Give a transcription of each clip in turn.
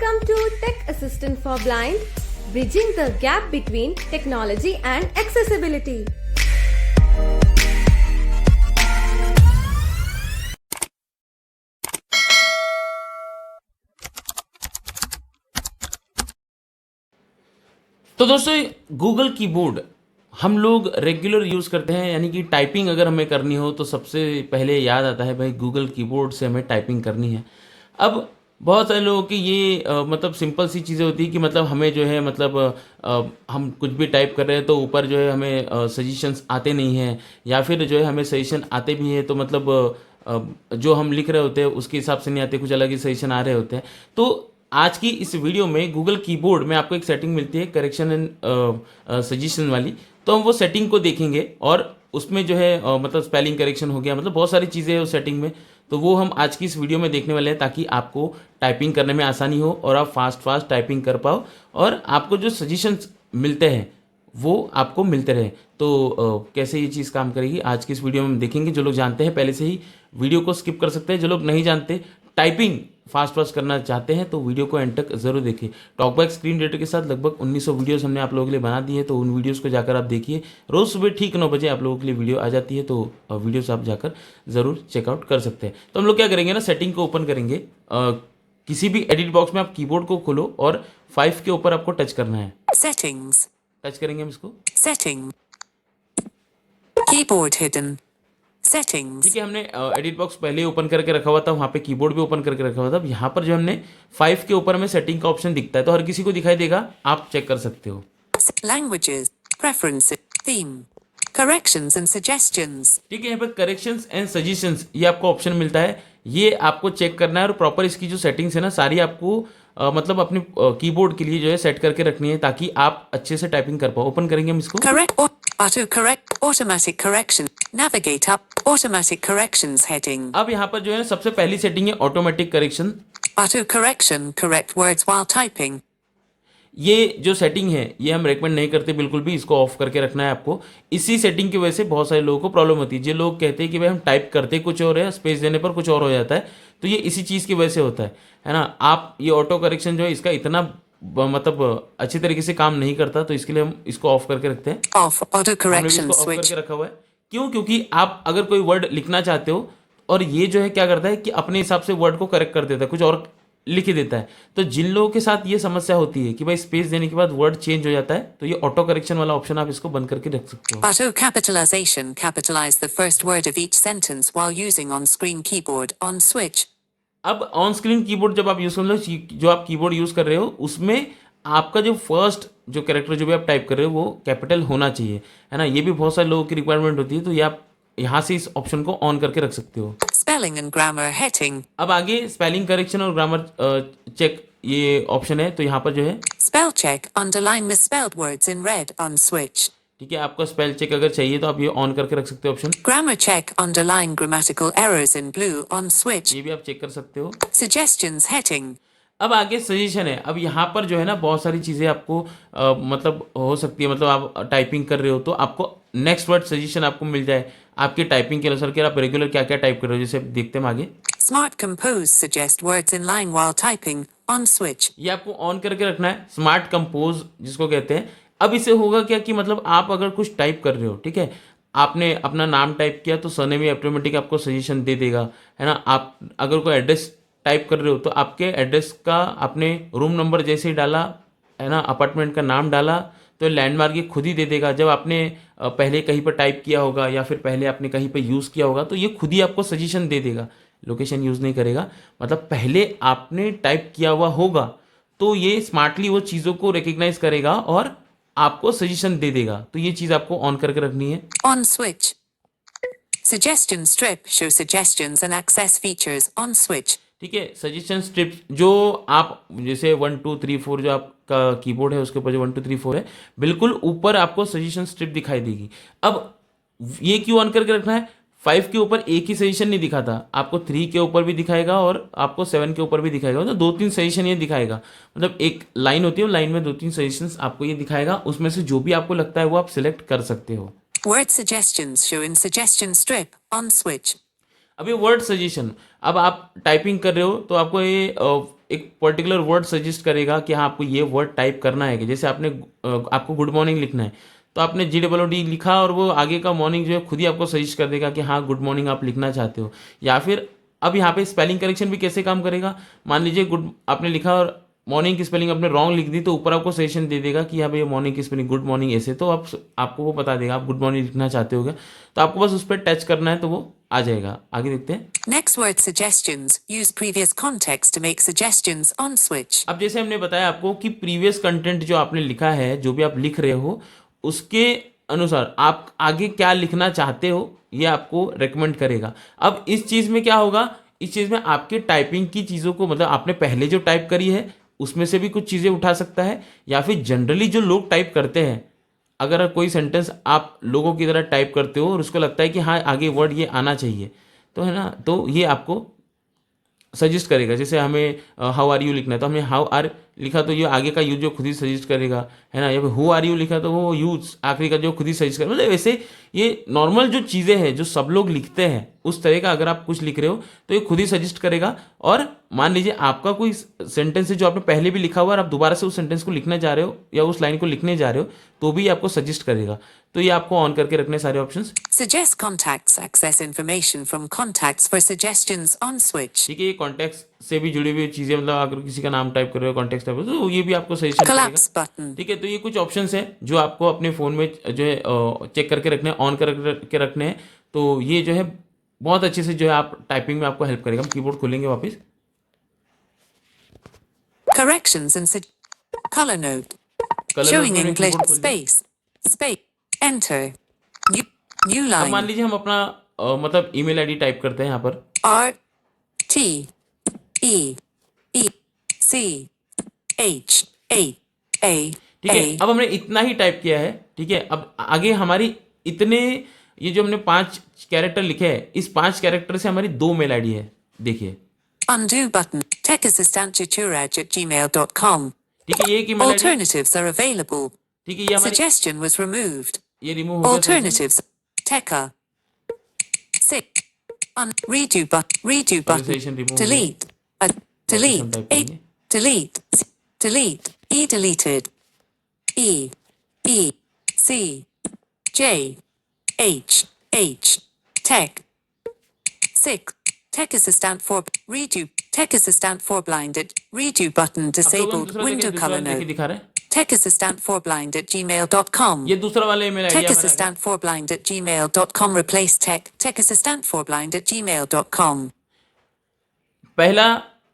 Welcome to Tech Assistant for Blind, bridging the gap between technology and accessibility. तो दोस्तों Google keyboard हम लोग regular use करते हैं, यानी कि टाइपिंग अगर हमें करनी हो तो सबसे पहले याद आता है भाई गूगल कीबोर्ड से हमें टाइपिंग करनी है। अब बहुत सारे लोगों की ये मतलब सिंपल सी चीज़ें होती है कि मतलब हमें जो है मतलब हम कुछ भी टाइप कर रहे हैं तो ऊपर जो है हमें सजेशंस आते नहीं हैं, या फिर जो है हमें सजेशन आते भी हैं तो मतलब जो हम लिख रहे होते हैं उसके हिसाब से नहीं आते, कुछ अलग ही सजेशन आ रहे होते हैं। तो आज की इस वीडियो में गूगल कीबोर्ड में आपको एक सेटिंग मिलती है करेक्शन एंड सजेशन वाली, तो हम वो सेटिंग को देखेंगे और उसमें जो है मतलब स्पेलिंग करेक्शन हो गया, मतलब बहुत सारी चीज़ें हैं उस सेटिंग में, तो वो हम आज की इस वीडियो में देखने वाले हैं ताकि आपको टाइपिंग करने में आसानी हो और आप फास्ट टाइपिंग कर पाओ और आपको जो सजेशंस मिलते हैं वो आपको मिलते रहे। तो कैसे ये चीज़ काम करेगी आज की इस वीडियो में हम देखेंगे। जो लोग जानते हैं पहले से ही वीडियो को स्किप कर सकते हैं, जो लोग नहीं जानते टाइपिंग फास्ट करना चाहते हैं तो वीडियो को एंड तक जरूर देखिए। टॉकबैक स्क्रीन रीडर के साथ लगभग 1900 वीडियोस हमने आप लोगों के लिए बना दी है, तो उन वीडियोस को जाकर आप देखिए। रोज़ सुबह ठीक 9 बजे आप लोगों के लिए वीडियो आ जाती है, तो वीडियोस आप जाकर ज़रूर चेकआउट कर सकते हैं। तो हम लोग क्या करेंगे ना, सेटिंग को ओपन करेंगे। किसी भी एडिट बॉक्स में आप कीबोर्ड को खोलो और 5 के ऊपर आपको टच करना है। Settings. टच करेंगे हम इसको। Setting. Keyboard hidden. Settings. ठीक है, हमने एडिट बॉक्स पहले ही ओपन करके रखा हुआ था, वहाँ पे कीबोर्ड भी ओपन करके रखा हुआ था। अब यहाँ पर जो हमने 5 के ऊपर हमें सेटिंग का ऑप्शन दिखता है, तो हर किसी को दिखाई देगा, आप चेक कर सकते हो। Languages. Preferences. Theme. Corrections and suggestions. ठीक है, यहाँ पर करेक्शंस एंड सजेशंस ये आपको ऑप्शन मिलता है, ये आपको चेक करना है और प्रॉपर इसकी जो सेटिंग्स है ना सारी आपको मतलब अपने कीबोर्ड के लिए जो है सेट करके रखनी है ताकि आप अच्छे से टाइपिंग कर पाओ। ओपन करेंगे हम इसको। Correct. Auto correct. Automatic correction. Navigate up. Automatic corrections heading. अब यहाँ पर जो है सबसे पहली सेटिंग है automatic correction. Auto correction. Correct words while typing. ये जो सेटिंग है ये हम रेकमेंड नहीं करते बिल्कुल भी, इसको ऑफ करके रखना है आपको। इसी सेटिंग की वजह से बहुत सारे लोगों को प्रॉब्लम होती है। जो लोग कहते हैं कि भाई हम टाइप करते कुछ और है, स्पेस देने पर कुछ और हो जाता है, तो ये इसी चीज़ की वजह से होता है ना। आप ये ऑटो करेक्शन जो है इसका इतना मतलब अच्छी तरीके से काम नहीं करता, तो इसके लिए हम इसको ऑफ करके रखते हैं। Off. Auto हमने भी correction इसको ऑफ switch. करके रखा हुआ है। क्यों? क्योंकि आप अगर कोई वर्ड लिखना चाहते हो और ये जो है क्या करता है कि अपने हिसाब से वर्ड को करेक्ट कर देता है, कुछ और लिख देता है। तो जिन लोगों के साथ ये समस्या होती है कि भाई स्पेस देने के बाद वर्ड चेंज हो जाता है, तो ये ऑटो करेक्शन वाला ऑप्शन आप इसको बंद करके रख सकते हो। Auto capitalization. Capitalize the first word of each sentence while using on-screen keyboard on switch. अब ऑन स्क्रीन कीबोर्ड जब आप यूज कर लो, जो आप कीबोर्ड यूज कर रहे हो उसमें आपका जो फर्स्ट जो कैरेक्टर जो भी आप टाइप कर रहे हो वो कैपिटल होना चाहिए, है ना। ये भी बहुत सारे लोगों की रिक्वायरमेंट होती है, तो ये आप यहाँ से इस ऑप्शन को ऑन करके रख सकते हो। Spelling and grammar heading. अब आगे स्पेलिंग करेक्शन और ग्रामर चेक ये ऑप्शन है, तो यहाँ पर जो है Spell check. Underline misspelled words in red on switch. ठीक है, आपको स्पेल चेक अगर चाहिए तो आप ये ऑन करके रख सकते हो option. Grammar check. Underline grammatical errors in blue on switch. ये भी आप चेक कर सकते हो। Suggestions heading. अब आगे सजेशन है। अब यहाँ पर जो है ना बहुत सारी चीज़ें आपको मतलब हो सकती है, मतलब आप टाइपिंग कर रहे हो तो आपको नेक्स्ट वर्ड सजेशन आपको मिल जाए आपकी टाइपिंग के अनुसार कि आप रेगुलर क्या क्या टाइप कर रहे हो। जैसे देखते हैं आगे, Smart compose. Suggest words in line while typing on switch. ये आपको ऑन करके रखना है, स्मार्ट कंपोज जिसको कहते हैं। अब इससे होगा क्या कि मतलब आप अगर कुछ टाइप कर रहे हो, ठीक है, आपने अपना नाम टाइप किया तो सरनेम भी ऑटोमेटिक आपको सजेशन दे देगा, है ना। आप अगर कोई एड्रेस टाइप कर रहे हो तो आपके एड्रेस का आपने रूम नंबर जैसे ही डाला, है ना, अपार्टमेंट का नाम डाला तो लैंडमार्क ये खुद ही दे देगा। जब आपने पहले कहीं पर टाइप किया होगा या फिर पहले आपने कहीं पर यूज़ किया होगा तो ये खुद ही आपको सजेशन दे देगा, लोकेशन यूज़ नहीं करेगा। मतलब पहले आपने टाइप किया हुआ होगा तो ये स्मार्टली वो चीज़ों को रिकग्नाइज करेगा और आपको सजेशन दे देगा। तो ये चीज़ आपको ऑन करके रखनी है। On switch. Suggestion strip. Show suggestions and access features on switch. ठीक है, सजेशन स्ट्रिप्स जो आप जैसे 1 2 3 4 जो आपका कीबोर्ड है उसके ऊपर जो 1 2 3 4 है, बिल्कुल ऊपर आपको सजेशन स्ट्रिप दिखाई देगी। अब ये क्यों ऑन करके रखना है? 5 के ऊपर एक ही सजेशन नहीं दिखाता, आपको 3 के ऊपर भी दिखाएगा और आपको 7 के ऊपर भी दिखाएगा। तो 2-3 सजेशन ये दिखाएगा, मतलब एक लाइन होती है, लाइन में 2-3 सजेशंस आपको ये दिखाएगा। उसमें से जो भी आपको लगता है वो आप सिलेक्ट कर सकते हो। Word suggestions show in suggestion strip on switch. अब ये वर्ड सजेशन, अब आप टाइपिंग कर रहे हो तो आपको ये एक पर्टिकुलर वर्ड सजेस्ट करेगा कि हाँ आपको ये वर्ड टाइप करना है। कि जैसे आपको गुड मॉर्निंग लिखना है, तो आपने GOOD लिखा और वो आगे का मॉर्निंग जो है खुद ही आपको सजेस्ट कर देगा कि हाँ गुड मॉर्निंग आप लिखना चाहते हो। या फिर अब यहाँ पे स्पेलिंग करेक्शन भी कैसे काम करेगा, मान लीजिए गुड आपने लिखा और मॉर्निंग की स्पेलिंग आपने रॉन्ग लिख दी, तो ऊपर आपको सजेशन दे देगा कि हाँ भाई मॉर्निंग की स्पेलिंग गुड मॉर्निंग ऐसे, तो आपको वो बता देगा आप गुड मॉर्निंग लिखना चाहते होगे, तो आपको बस उस पर टच करना है तो वो आ जाएगा। आगे देखते हैं। Next word suggestions. Use previous context to make suggestions on switch. अब जैसे हमने बताया आपको कि प्रीवियस कंटेंट जो आपने लिखा है, जो भी आप लिख रहे हो, उसके अनुसार आप आगे क्या लिखना चाहते हो ये आपको रेकमेंड करेगा। अब इस चीज़ में क्या होगा, इस चीज़ में आपके टाइपिंग की चीज़ों को, मतलब आपने पहले जो टाइप करी है उसमें से भी कुछ चीज़ें उठा सकता है, या फिर जनरली जो लोग टाइप करते हैं, अगर कोई सेंटेंस आप लोगों की तरह टाइप करते हो और उसको लगता है कि हाँ आगे वर्ड ये आना चाहिए, तो है ना, तो ये आपको सजेस्ट करेगा। जैसे हमें हाउ आर यू लिखना है, तो हमने हाउ आर लिखा तो ये आगे का यूज जो खुद ही सजेस्ट करेगा, है ना। या फिर हु आर यू लिखा तो वो यूज आखिरी का जो खुद ही सजेस्ट करेगा। मतलब वैसे ये नॉर्मल जो चीज़ें हैं जो सब लोग लिखते हैं उस तरह का अगर आप कुछ लिख रहे हो तो ये खुद ही सजेस्ट करेगा। और मान लीजिए आपका कोई सेंटेंस है जो आपने पहले भी लिखा हुआ है और आप दोबारा से उस सेंटेंस को लिखने जा रहे हो या उस लाइन को लिखने जा रहे हो, तो भी आपको सजेस्ट करेगा। तो ये आपको ऑन करके रखने सारे options. Suggest contacts. Access information from contacts for suggestions on switch. ठीक है, ये कॉन्टेक्स्ट से भी जुड़ी हुई चीज़ें, मतलब अगर किसी का नाम टाइप कर रहे हो कॉन्टेक्स्ट टाइप, तो ये भी आपको सजेशन करेगा। Collapse button. ठीक है, तो ये कुछ ऑप्शंस हैं जो आपको अपने फ़ोन में जो है चेक करके रखने हैं, ऑन करके रखने हैं। तो ये जो है बहुत अच्छे से जो है आप टाइपिंग में आपको हेल्प करेगा। हम कीबोर्ड खोलेंगे वापस। Corrections and color note. Colour Showing में English कीबोर्ड खोल दिया। space enter new अब line मान लीजिए हम अपना मतलब ईमेल आईडी टाइप करते हैं यहाँ पर। R T E E C H A A ठीक है, A अब हमने इतना ही टाइप किया है। ठीक है, अब आगे हमारी इतने ये जो हमने 5 कैरेक्टर लिखे हैं, इस 5 कैरेक्टर से हमारी 2 मेल आईडी है। देखिए undo button techassistanttuturaj@gmail.com. ठीक है, ये एक email ID. Alternatives are available. ठीक है, ये हमारी Suggestion was removed. ये रिमूव हो गया। Alternatives Techa sick redo Suggestion button remove delete हम delete टाइप करेंगे। delete delete E deleted E E C J H H tech sick tech assistant for redo tech assistant for blinded redo button आप लोगों ने disabled दूसरा window देखिए, color देखिए note दिखा रहा है। tech assistant for blind at gmail.com. ये दूसरा वाला ईमेल आईडी Tech हमारा है। assistant for blind at gmail.com. Replace tech assistant for blind at gmail.com. पहला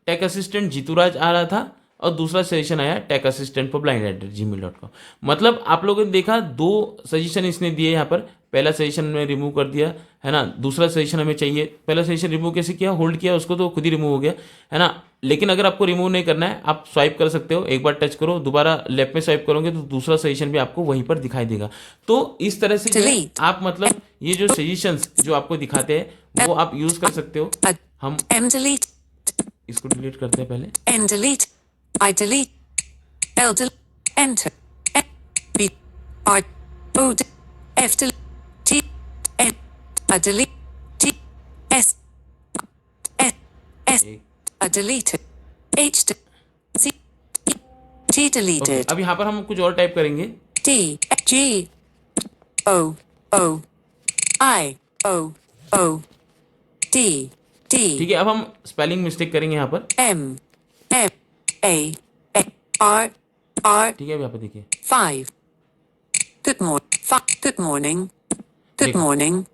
टेक असिस्टेंट जीतूराज आ रहा था और दूसरा सजेशन आया take assistant for blind @gmail.com। मतलब आप लोगों ने देखा 2 सजेशन इसने दिए यहाँ पर। पहला सजेशन में रिमूव कर दिया, है ना। दूसरा सजेशन हमें चाहिए। पहला सजेशन रिमूव कैसे किया, होल्ड किया उसको तो खुद ही रिमूव हो गया, है ना। लेकिन अगर आपको रिमूव नहीं करना है, आप स्वाइप कर सकते हो। एक बार टच करो, दोबारा लेफ्ट में स्वाइप करोगे तो दूसरा सजेशन भी आपको वहीं पर दिखाई देगा। तो इस तरह से जो है आप मतलब ये जो सजेशंस जो आपको दिखाते हैं वो आप यूज़ कर सकते हो। हम M delete इसको डिलीट करते हैं पहले। N delete I delete L delete enter B R O F delete T N I delete T S S S I deleted H C T deleted अब यहाँ पर हम कुछ और टाइप करेंगे। D G O O I O O D D ठीक है, अब हम स्पेलिंग मिस्टेक करेंगे यहाँ पर। M M A A R R ठीक है, अब यहाँ पर देखिए 5 Good morning Good देखो। morning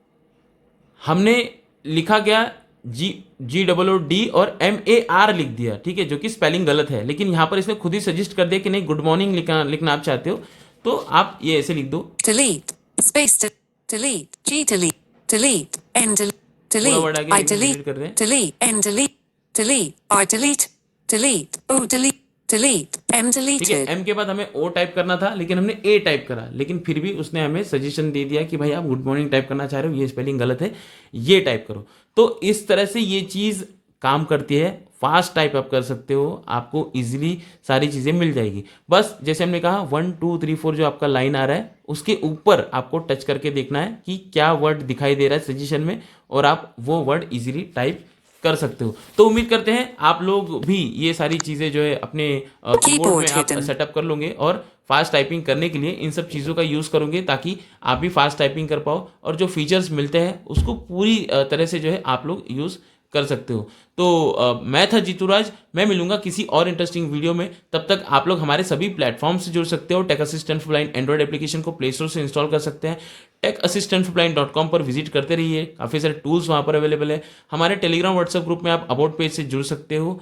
हमने लिखा क्या GOOD और MAR लिख दिया। ठीक है, जो कि स्पेलिंग गलत है, लेकिन यहाँ पर इसने खुद ही सजेस्ट कर दिया कि नहीं गुड मॉर्निंग लिखना आप चाहते हो तो आप ये ऐसे लिख दो। delete space delete G delete delete N delete पूरा word delete आगे I delete delete कर दें। delete N delete delete R delete delete O delete delete M ठीक है, deleted M के बाद हमें O टाइप करना था लेकिन हमने A टाइप करा, लेकिन फिर भी उसने हमें सजेशन दे दिया कि भाई आप गुड मॉर्निंग टाइप करना चाह रहे हो, ये स्पेलिंग गलत है, ये टाइप करो। तो इस तरह से ये चीज़ काम करती है। फास्ट टाइप आप कर सकते हो, आपको इजीली सारी चीज़ें मिल जाएगी। बस जैसे हमने कहा 1 2 3 4 जो आपका लाइन आ रहा है उसके ऊपर आपको टच करके देखना है कि क्या वर्ड दिखाई दे रहा है सजेशन में, और आप वो वर्ड इजीली टाइप कर सकते हो। तो उम्मीद करते हैं आप लोग भी ये सारी चीज़ें जो है अपने कीबोर्ड में Keyboard आप hidden. सेटअप कर लोगे और फास्ट टाइपिंग करने के लिए इन सब चीज़ों का यूज़ करोगे ताकि आप भी फास्ट टाइपिंग कर पाओ और जो फीचर्स मिलते हैं उसको पूरी तरह से जो है आप लोग यूज़ कर सकते हो। तो मैं था जीतूराज, मैं मिलूंगा किसी और इंटरेस्टिंग वीडियो में। तब तक आप लोग हमारे सभी प्लेटफॉर्म से जुड़ सकते हो। Tech assistant for blind android application को प्ले स्टोर से इंस्टॉल कर सकते हैं। techassistantforblind.com पर विजिट करते रहिए, काफ़ी सारे टूल्स वहाँ पर अवेलेबल है। हमारे टेलीग्राम व्हाट्सएप ग्रुप में आप अबाउट पेज से जुड़ सकते हो।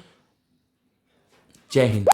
जय हिंद।